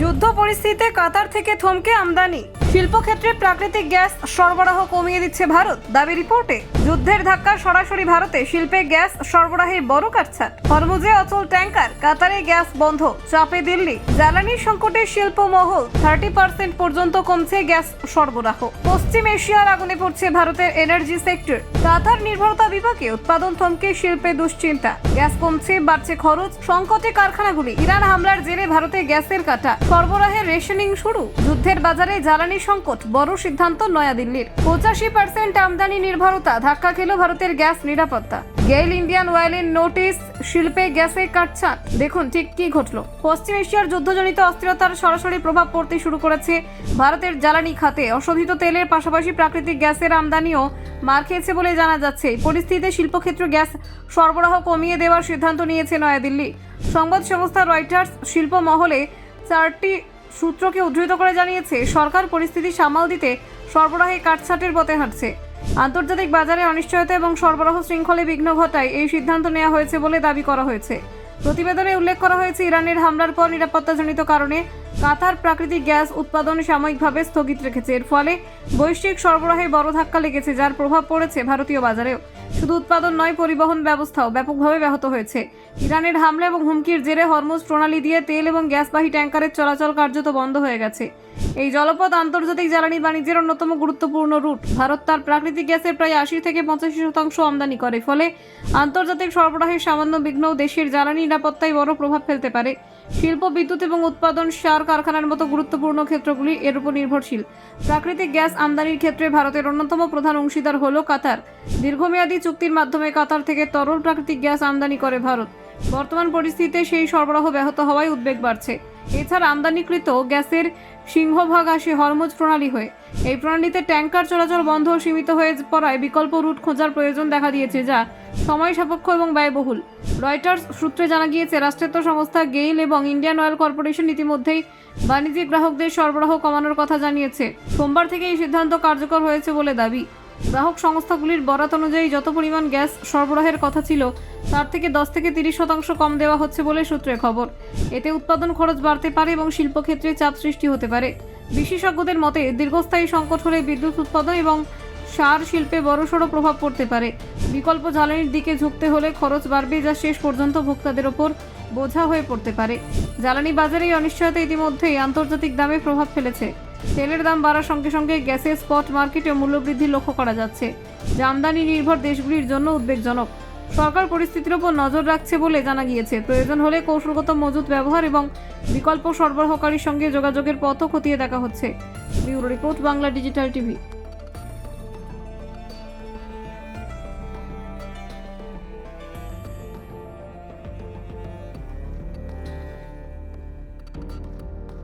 যুদ্ধ পরিস্থিতিতে কাতার থেকে থমকে আমদানি, শিল্পক্ষেত্রে প্রাকৃতিক গ্যাস সরবরাহ কমিয়ে দিচ্ছে ভারত, দাবি রিপোর্টে। যুদ্ধের ধাক্কা সরাসরি ভারতে শিল্পে গ্যাস সরবরাহে বড় কাটছাঁট। হরমুজে অচল ট্যাঙ্কার, কাতারে গ্যাস বন্ধ, চাপে দিল্লি। জ্বালানি সংকটে শিল্প মহল, 30% পর্যন্ত কমছে গ্যাস সরবরাহ। পশ্চিম এশিয়ার আগুনে পড়ছে ভারতের এনার্জি সেক্টর। কাতার নির্ভরতা বিভাগে উৎপাদন থমকে শিল্পে দুশ্চিন্তা। গ্যাস কমছে, বাড়ছে খরচ, সংকটে কারখানাগুলি। ইরান হামলার জেরে ভারতে গ্যাসের কাটা, সরবরাহের রেশনিং শুরু। যুদ্ধের বাজারে জ্বালানি সংকট, বড় সিদ্ধান্ত নয়াদিল্লির। 85% আমদানি নির্ভরতা, ধাক্কা খেল ভারতের গ্যাস নিরাপত্তা। গেইল ইন্ডিয়ান অয়েলের নোটিশ, শিল্পে গ্যাসে কাটছাঁট। দেখুন ঠিক কি ঘটল। পশ্চিম এশিয়ার যুদ্ধজনিত অস্থিরতার সরাসরি প্রভাব পড়তে শুরু করেছে ভারতের জ্বালানি খাতে। অশোধিত তেলের পাশাপাশি প্রাকৃতিক গ্যাসের আমদানিও মার খেয়েছে বলে জানা যাচ্ছে। এই পরিস্থিতিতে শিল্পক্ষেত্র গ্যাস সরবরাহ কমিয়ে দেওয়ার সিদ্ধান্ত নিয়েছে নয়াদিল্লি। সংবাদ সংস্থা রয়টার্স শিল্প মহলে 4টি সূত্রকে উদ্ধৃত করে জানিয়েছে, সরকার পরিস্থিতি সামাল দিতে সরবরাহে কাটছাঁটের পথে হাঁটছে। আন্তর্জাতিক বাজারে অনিশ্চয়তা এবং সরবরাহ শৃঙ্খলে বিঘ্ন ঘটায় এই সিদ্ধান্ত নেওয়া হয়েছে বলে দাবি করা হয়েছে। প্রতিবেদনে উল্লেখ করা হয়েছে, ইরানের হামলার পর নিরাপত্তাজনিত কারণে কাতার প্রাকৃতিক গ্যাস উৎপাদন সাময়িকভাবে স্থগিত রেখেছে। এর ফলে বৈশ্বিক সরবরাহে বড় ধাক্কা লেগেছে, যার প্রভাব পড়েছে ভারতীয় বাজারেও। শুধু উৎপাদন নয়, পরিবহন ব্যবস্থাও ব্যাপকভাবে ব্যাহত হয়েছে। ইরানের হামলা এবং হুমকির জেরে হরমুজ প্রণালী দিয়ে তেল এবং গ্যাসবাহী ট্যাঙ্কারের চলাচল কার্যত বন্ধ হয়ে গেছে। এই জলপথ আন্তর্জাতিক জ্বালানি বাণিজ্যের অন্যতম গুরুত্বপূর্ণ রুট। ভারত তার প্রাকৃতিক গ্যাসের প্রায় 80 থেকে 85% আমদানি করে। ফলে আন্তর্জাতিক সরবরাহের সামান্য বিঘ্নও দেশের জ্বালানি নিরাপত্তায় বড় প্রভাব ফেলতে পারে। শিল্প, বিদ্যুৎ এবং উৎপাদন সার কারখানার মতো গুরুত্বপূর্ণ ক্ষেত্রগুলি এর উপর নির্ভরশীল। প্রাকৃতিক গ্যাস আমদানির ক্ষেত্রে ভারতের অন্যতম প্রধান অংশীদার হল কাতার। দীর্ঘমেয়াদী চুক্তির মাধ্যমে কাতার থেকে তরল প্রাকৃতিক গ্যাস আমদানি করে ভারত। বর্তমান পরিস্থিতিতে সেই সরবরাহ ব্যাহত হওয়ায় উদ্বেগ বাড়ছে। এছাড়া আমদানিকৃত গ্যাসের সিংহভাগ আসে হরমুজ প্রণালী হয়ে। এই প্রণালীতে ট্যাঙ্কার চলাচল বন্ধ ও সীমিত হয়ে পড়ায় বিকল্প রুট খোঁজার প্রয়োজন দেখা দিয়েছে, যা সময় সাপেক্ষ এবং ব্যয়বহুল। রয়টার্স সূত্রে জানা গিয়েছে, রাষ্ট্রায়ত্ত সংস্থা গেইল এবং ইন্ডিয়ান অয়েল কর্পোরেশন ইতিমধ্যেই বাণিজ্যিক গ্রাহকদের সরবরাহ কমানোর কথা জানিয়েছে। সোমবার থেকে এই সিদ্ধান্ত কার্যকর হয়েছে বলে দাবি। গ্রাহক সংস্থাগুলির বরাত অনুযায়ী যত পরিমাণ গ্যাস সরবরাহের কথা ছিল, তার থেকে 10 থেকে 30% কম দেওয়া হচ্ছে বলে সূত্রের খবর। এতে উৎপাদন খরচ বাড়তে পারে এবং শিল্পক্ষেত্রে চাপ সৃষ্টি হতে পারে। বিশেষজ্ঞদের মতে, দীর্ঘস্থায়ী সংকট হলে বিদ্যুৎ উৎপাদন এবং সার শিল্পে বড়সড় প্রভাব পড়তে পারে। বিকল্প জ্বালানির দিকে ঝুঁকতে হলে খরচ বাড়বে, যা শেষ পর্যন্ত ভোক্তাদের ওপর বোঝা হয়ে পড়তে পারে। জ্বালানি বাজারে এই অনিশ্চয়তা ইতিমধ্যেই আন্তর্জাতিক দামে প্রভাব ফেলেছে। তেলের দাম বাড়ার সঙ্গে সঙ্গে গ্যাসের স্পট মার্কেটে মূল্যবৃদ্ধি লক্ষ্য করা যাচ্ছে, যা আমদানি নির্ভর দেশগুলির জন্য উদ্বেগজনক। সরকার পরিস্থিতির উপর নজর রাখছে বলে জানা গিয়েছে। প্রয়োজন হলে কৌশলগত মজুত ব্যবহার এবং বিকল্প সরবরাহকারীর সঙ্গে যোগাযোগের পথও খতিয়ে দেখা হচ্ছে। Bureau report, Bangla digital TV.